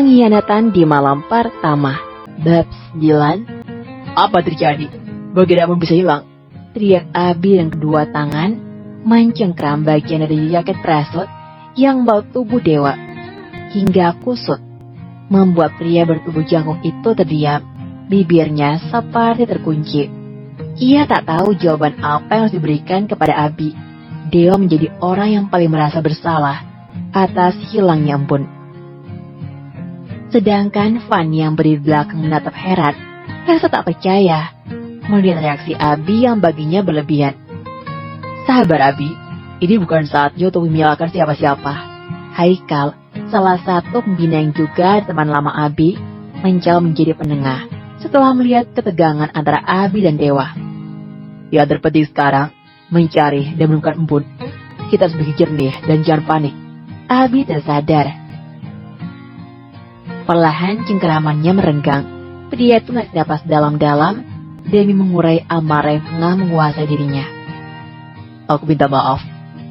Pengkhianatan di malam pertama. Bab 9. Apa terjadi? Bagaimana bisa hilang? Teriak Abi dan kedua tangan mencengkram bagian dari jaket prasut yang bau tubuh dewa hingga kusut, membuat pria bertubuh jangkung itu terdiam. Bibirnya seperti terkunci. Ia tak tahu jawaban apa yang harus diberikan kepada Abi. Dewa menjadi orang yang paling merasa bersalah atas hilangnya Embun. Sedangkan Fanny yang berdiri di belakang menatap heran, rasa tak percaya melihat reaksi Abi yang baginya berlebihan. Sabar Abi, ini bukan saatnya untuk menyalahkan siapa-siapa. Haikal, salah satu pembina yang juga teman lama Abi, mencoba menjadi penengah setelah melihat ketegangan antara Abi dan Dewa. Yang terpenting sekarang mencari dan menemukan Embun. Kita harus berpikir jernih dan jangan panik. Abi tersadar. Perlahan cengkeramannya merenggang. Pria itu menarik napas dalam-dalam demi mengurai amarah yang tengah menguasai dirinya. Aku minta maaf,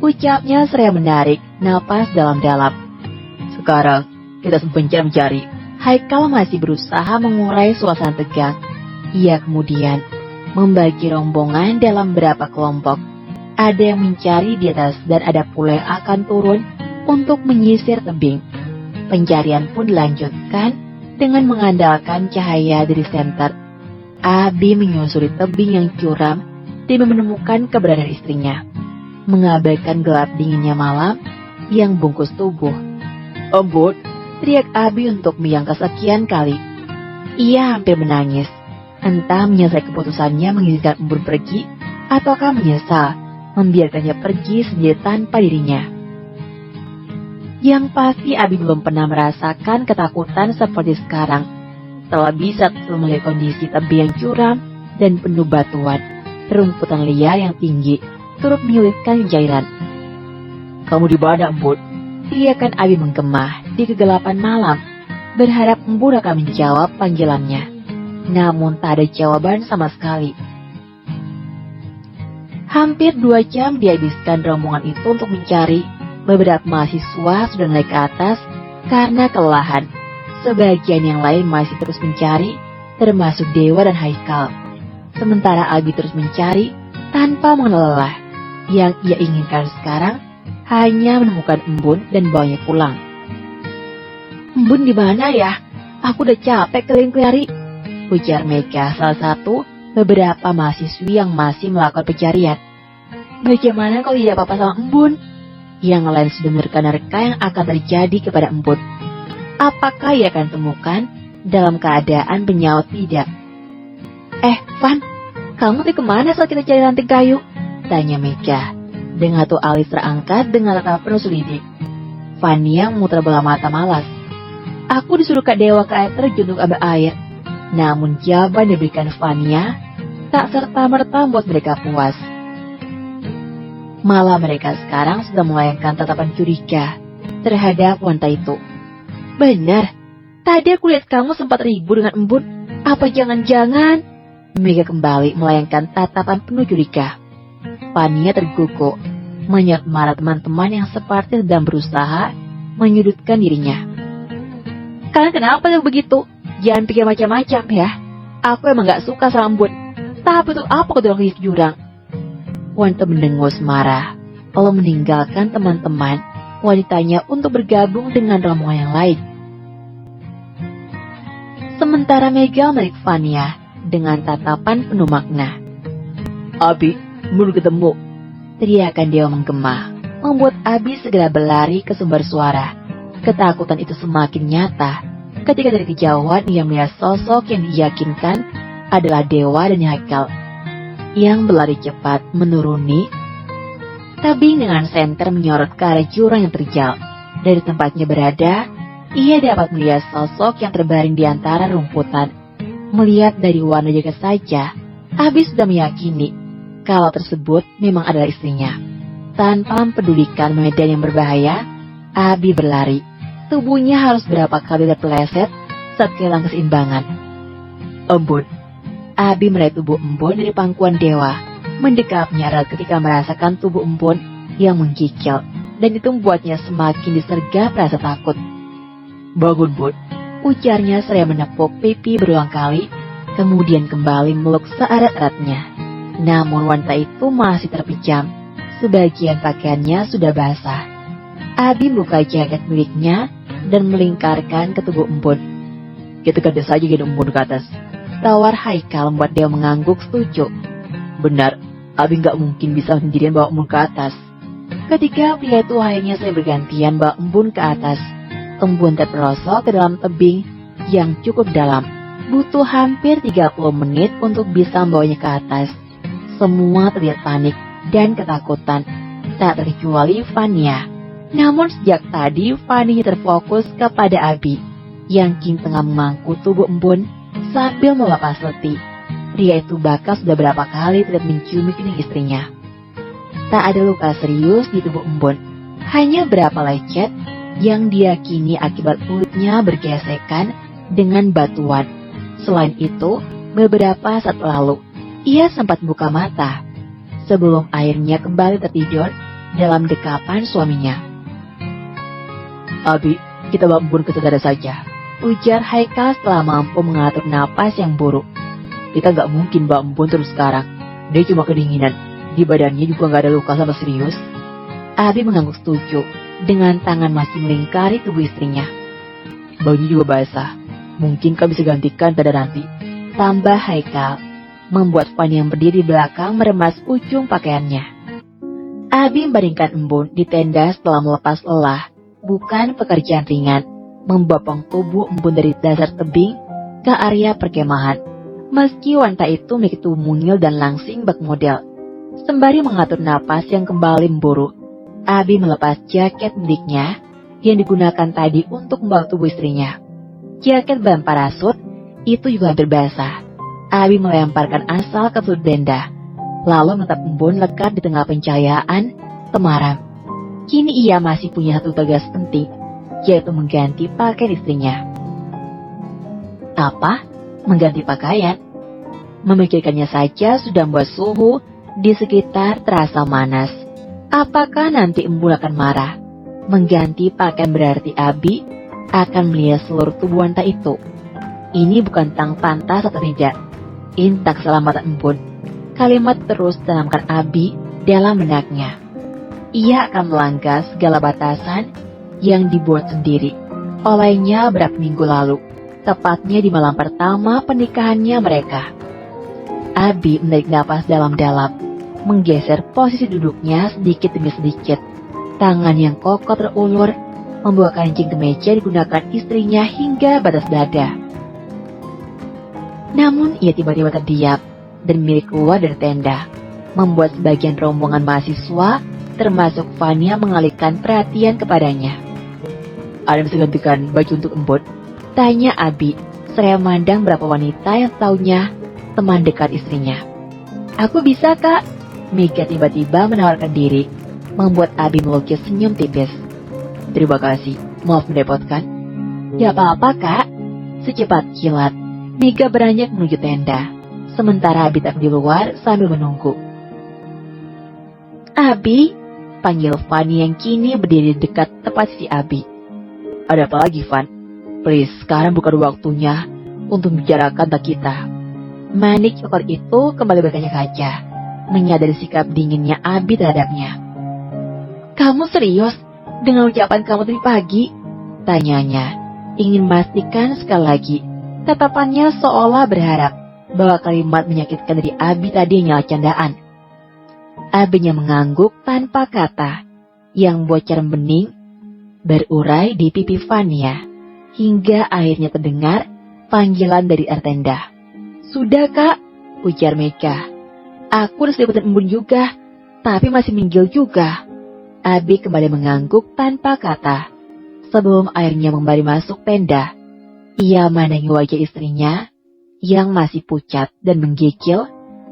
ucapnya seraya menarik napas dalam-dalam. Sekarang kita harus mencari. Haikal masih berusaha mengurai suasana tegang. Ia kemudian membagi rombongan dalam beberapa kelompok. Ada yang mencari di atas dan ada pula yang akan turun untuk menyisir tebing. Pencarian pun dilanjutkan dengan mengandalkan cahaya dari senter. Abi menyusuri tebing yang curam demi menemukan keberadaan istrinya, mengabaikan gelap dinginnya malam yang bungkus tubuh. Embun, teriak Abi untuk yang kesekian kali. Ia hampir menangis, entah menyesal keputusannya mengizinkan Embun pergi, ataukah menyesal membiarkannya pergi sendiri tanpa dirinya. Yang pasti Abi belum pernah merasakan ketakutan seperti sekarang. Setelah bisa melihat kondisi tebing yang curam dan penuh batuan, rumputan liar yang tinggi turut menyulitkan cairan. Kamu di mana, Embun? Teriakan Abi menggema di kegelapan malam, berharap Embun akan menjawab panggilannya. Namun tak ada jawaban sama sekali. Hampir 2 jam dihabiskan rombongan itu untuk mencari. Beberapa mahasiswa sudah naik ke atas karena kelelahan. Sebagian yang lain masih terus mencari, termasuk Dewa dan Haikal. Sementara Abi terus mencari tanpa mengenal lelah. Yang ia inginkan sekarang hanya menemukan Embun dan bawanya pulang. Embun di mana ya? Aku udah capek keliling-kelari, ujar Mega, salah satu beberapa mahasiswi yang masih melakukan pencarian. Bagaimana kalau tidak apa-apa sama Embun? Yang lain sudah menerka-nerka yang akan terjadi kepada Embun. Apakah ia akan temukan dalam keadaan bernyawa tidak? Van, kamu tuh kemana saat kita cari ranting kayu? Tanya Mega, dengan tuh alis terangkat dengan rata penuh selidik. Fania memutar bola mata malas. Aku disuruh Kak Dewa ke air terjun untuk ambil air. Namun jawaban diberikan Fania tak serta-merta membuat mereka puas. Malah mereka sekarang sudah melayangkan tatapan curiga terhadap wanita itu. Benar, tadi aku lihat kamu sempat ribut dengan Embun. Apa jangan-jangan? Mega kembali melayangkan tatapan penuh curiga. Fania terguguk melihat marah teman-teman yang seperti sedang berusaha menyudutkan dirinya. Kalian kenapa begitu? Jangan pikir macam-macam ya. Aku emang gak suka sama Embun. Tapi untuk apa kau dorong ke jurang? Wanita mendengus marah, lalu meninggalkan teman-teman wanitanya untuk bergabung dengan rombongan yang lain. Sementara Mega melirik Fania dengan tatapan penuh makna. Abi, belum ketemu, teriakan Dewa menggema, membuat Abi segera berlari ke sumber suara. Ketakutan itu semakin nyata ketika dari kejauhan ia melihat sosok yang diyakinkan adalah Dewa dan Haikal yang berlari cepat menuruni tebing dengan senter menyorot ke arah jurang yang terjal. Dari tempatnya berada, ia dapat melihat sosok yang terbaring di antara rumputan. Melihat dari warna jaket saja, Abi sudah meyakini kalau tersebut memang adalah istrinya. Tanpa mempedulikan medan yang berbahaya, Abi berlari. Tubuhnya harus berapa kali terpeleset saat kehilangan keseimbangan. Embun. Abi meraih tubuh Embun dari pangkuan Dewa, mendekapnya erat ketika merasakan tubuh Embun yang menggigil, dan itu membuatnya semakin disergap rasa takut. Bangun, Bun. ujarnya seraya menepuk pipi berulang kali, kemudian kembali meluk seerat-eratnya. Namun wanita itu masih terpejam, sebagian pakaiannya sudah basah. Abi membuka jaket miliknya dan melingkarkan ke tubuh embun. Kita ganti saja gendong embun ke atas. Tawar Haikal membuat dia mengangguk setuju. Benar, Abi nggak mungkin bisa sendirian bawa embun ke atas. Ketika pria itu akhirnya saling bergantian bawa embun ke atas, embun terperosok ke dalam tebing yang cukup dalam. Butuh hampir 30 menit untuk bisa membawanya ke atas. Semua terlihat panik dan ketakutan, tak terkecuali Fania. Namun sejak tadi Fani terfokus kepada Abi, yang kini tengah memangku tubuh embun sambil melepas letih. Pria itu bahkan sudah berapa kali terlihat menciumi kening istrinya. Tak ada luka serius di tubuh embun, hanya berapa lecet yang diyakini akibat kulitnya bergesekan dengan batuan. Selain itu, beberapa saat lalu, ia sempat buka mata sebelum akhirnya kembali tertidur dalam dekapan suaminya. Abi, kita bawa embun ke saudara saja, ujar Haikal setelah mampu mengatur napas yang buruk. Kita nggak mungkin bawa embun terus sekarang. Dia cuma kedinginan. Di badannya juga nggak ada luka sama serius. Abi mengangguk setuju, dengan tangan masih melingkari tubuh istrinya. Bajunya juga basah. Mungkin kau bisa gantikan pada nanti, tambah Haikal, membuat Fani yang berdiri di belakang meremas ujung pakaiannya. Abi membaringkan embun di tenda setelah melepas lelah. Bukan pekerjaan ringan, membopong tubuh embun dari dasar tebing ke area perkemahan. Meski wanita itu memiliki tubuh mungil dan langsing bak model, sembari mengatur napas yang kembali memburuk, Abi melepas jaket miliknya yang digunakan tadi untuk membawa tubuh istrinya. Jaket bahan parasut itu juga hampir basah. Abi melemparkan asal ke sudut tenda, lalu menatap embun lekat di tengah pencahayaan temaram. Kini ia masih punya satu tugas penting, yaitu mengganti pakaian istrinya. Apa? Mengganti pakaian? Memikirkannya saja sudah membuat suhu di sekitar terasa manas. Apakah nanti embun akan marah? Mengganti pakaian berarti Abi akan melihat seluruh tubuh wanita itu. Ini bukan tentang pantas atau tidak. Ini tentang keselamatan embun. Kalimat terus tanamkan Abi dalam benaknya. Ia akan melanggar segala batasan yang dibuat sendiri olehnya beberapa minggu lalu, tepatnya di malam pertama pernikahannya mereka. Abi menarik napas dalam-dalam, menggeser posisi duduknya sedikit demi sedikit. Tangan yang kokoh terulur, membawa kancing kemeja digunakan istrinya hingga batas dada. Namun ia tiba-tiba terdiam dan milik keluar dari tenda, membuat sebagian rombongan mahasiswa termasuk Fania mengalihkan perhatian kepadanya. Ada bisa gantikan baju untuk embun? Tanya Abi, seraya memandang beberapa wanita yang taunya teman dekat istrinya. Aku bisa, Kak. Mega tiba-tiba menawarkan diri, membuat Abi melukis senyum tipis. Terima kasih, maaf merepotkan. Ya apa-apa, Kak. Secepat kilat, Mega beranjak menuju tenda, sementara Abi tak di luar sambil menunggu. Abi, panggil Fani yang kini berdiri dekat tepat sisi Abi. Ada apa lagi, Van? Please, sekarang bukan waktunya untuk membicarakan tentang kita. Manik coklat itu kembali berkaca-kaca, menyadari sikap dinginnya Abi terhadapnya. Kamu serius dengan ucapan kamu tadi pagi? Tanyanya, ingin memastikan sekali lagi. Tatapannya seolah berharap bahwa kalimat menyakitkan dari Abi tadi hanyalah candaan. Abinya mengangguk tanpa kata, yang bocor bening berurai di pipi Fania, hingga akhirnya terdengar panggilan dari tenda. Sudah, Kak, ujar Mega. Aku udah seliputan embun juga, tapi masih minggil juga. Abi kembali mengangguk tanpa kata. Sebelum akhirnya kembali masuk tenda, ia memandangi wajah istrinya yang masih pucat dan menggigil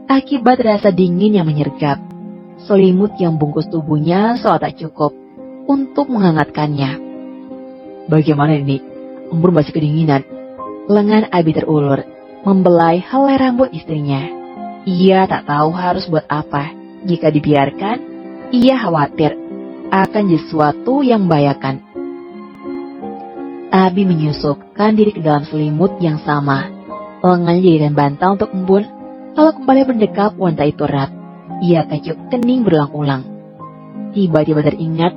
akibat rasa dingin yang menyergap. Selimut yang bungkus tubuhnya seolah tak cukup untuk menghangatkannya. Bagaimana ini? Embun masih kedinginan. Lengan Abi terulur, membelai helai rambut istrinya. Ia tak tahu harus buat apa. Jika dibiarkan, ia khawatir akan sesuatu yang membahayakan. Abi menyusupkan diri ke dalam selimut yang sama. Lengannya dijadikan bantal untuk embun, lalu kembali mendekap wanita itu erat. Ia kecup kening berulang-ulang. Tiba-tiba teringat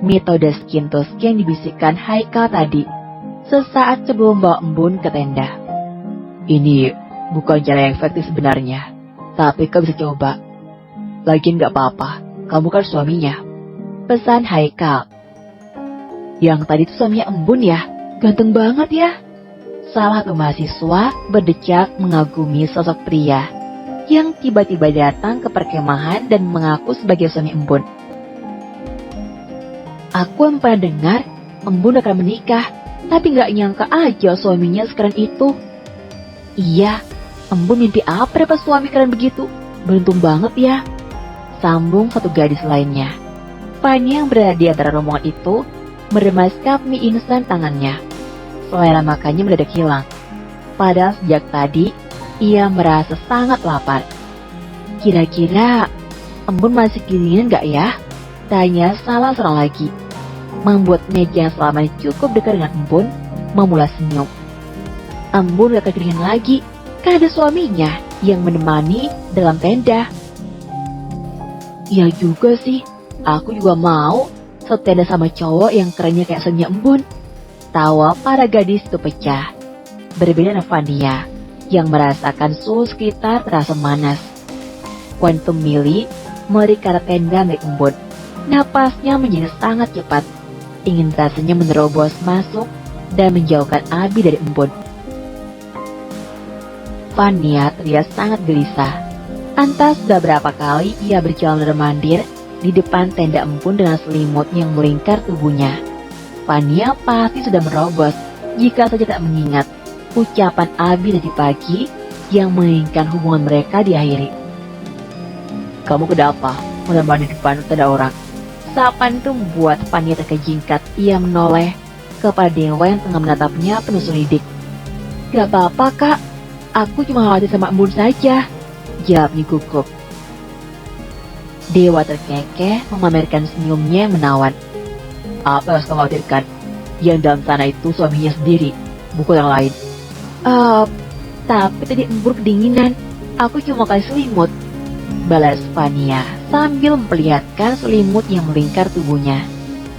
metode skin to skin yang dibisikkan Haikal tadi, sesaat sebelum bawa embun ke tenda. Ini bukan cara yang efektif sebenarnya, tapi kau bisa coba. Lagian gak apa-apa, kamu kan suaminya. Pesan Haikal. Yang tadi itu suaminya embun ya, ganteng banget ya. Salah satu mahasiswa berdecak mengagumi sosok pria yang tiba-tiba datang ke perkemahan dan mengaku sebagai suami embun. Aku pernah dengar embun akan menikah, tapi gak nyangka aja suaminya sekarang itu. Iya, embun mimpi apa dapat suami keren begitu? Beruntung banget ya. Sambung satu gadis lainnya. Fania yang berada di antara rombongan itu meremas cup mie instan tangannya. Selera makannya mendadak hilang. Padahal sejak tadi ia merasa sangat lapar. Kira-kira embun masih kedinginan gak ya? Tanya salah seorang lagi. Membuat meja yang selama ini cukup dekat dengan embun memulai senyum. Embun gak kedinginan lagi, kan ada suaminya yang menemani dalam tenda. Ya juga sih, aku juga mau satu tenda sama cowok yang kerennya kayak suaminya embun. Tawa para gadis itu pecah. Berbeda dengan Fania yang merasakan suhu sekitar terasa manas. Wanita Mili melari ke arah tenda milik embun. Napasnya menjadi sangat cepat. Ingin rasanya menerobos masuk dan menjauhkan Abi dari embun. Fania terlihat sangat gelisah. Entah sudah berapa kali ia berjalan mandir di depan tenda embun dengan selimut yang melingkar tubuhnya. Fania pasti sudah merobos jika saja tak mengingat ucapan Abi tadi pagi yang menginginkan hubungan mereka diakhiri. Kamu kenapa mandi di depan tenda orang? Sapaan itu membuat Fania terkejingkat. Ia menoleh kepada Dewa yang tengah menatapnya penuh selidik. Gak apa-apa kak, aku cuma khawatir sama embun saja, jawabnya gugup. Dewa terkekeh memamerkan senyumnya yang menawan. Apa yang kamu khawatirkan? Yang dalam sana itu suaminya sendiri, bukan yang lain. Tapi tadi embun kedinginan, aku cuma kasih selimut, balas Fania sambil memperlihatkan selimut yang melingkar tubuhnya.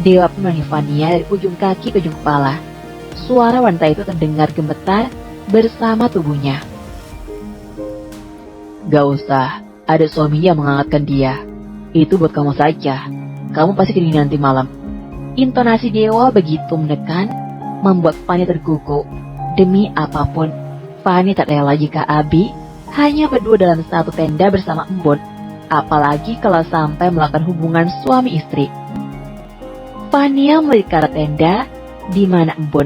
Dewa menemani Fania dari ujung kaki ke ujung kepala. Suara wanita itu terdengar gemetar bersama tubuhnya. Gak usah, ada suaminya yang menghangatkan dia. Itu buat kamu saja. Kamu pasti kedinginan nanti malam. Intonasi Dewa begitu menekan, membuat Fania terguguk. Demi apapun, Fania tak rela jika Abi hanya berdua dalam satu tenda bersama embun. Apalagi kalau sampai melakukan hubungan suami istri. Fania melirik ke arah tenda di mana embun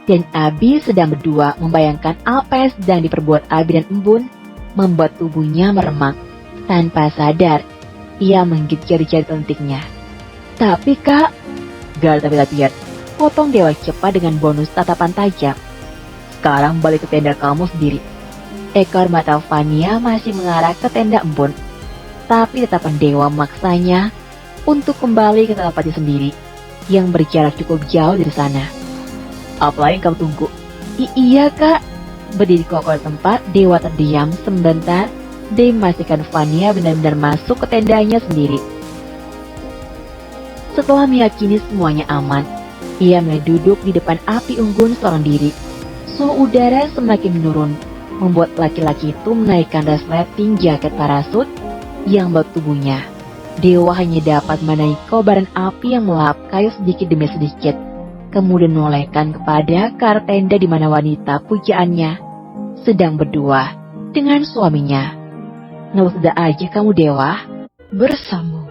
dan Abi sedang berdua. Membayangkan apa yang sedang diperbuat Abi dan embun membuat tubuhnya meremang. Tanpa sadar, ia menggigit jari-jari lentiknya. Tapi kak, Gak ada tapi potong Dewa cepat dengan bonus tatapan tajam. Sekarang balik ke tenda kamu sendiri. Ekor mata Fania masih mengarah ke tenda embun. Tapi tatapan Dewa memaksanya untuk kembali ke tempatnya sendiri yang berjarak cukup jauh dari sana. Apa yang kamu tunggu? Iya kak. Berdiri kokoh di tempat, Dewa terdiam sebentar dan memastikan Fania benar-benar masuk ke tendanya sendiri. Setelah meyakini semuanya aman, ia mulai duduk di depan api unggun seorang diri. Suhu udara semakin menurun, membuat laki-laki itu menaikkan resleting jaket parasut yang membuat tubuhnya. Dewa hanya dapat menaiki kobaran api yang melahap kayu sedikit demi sedikit, kemudian menolehkan kepada kar tenda di mana wanita pujaannya sedang berdua dengan suaminya. Nah, sudah aja kamu Dewa, bersambung.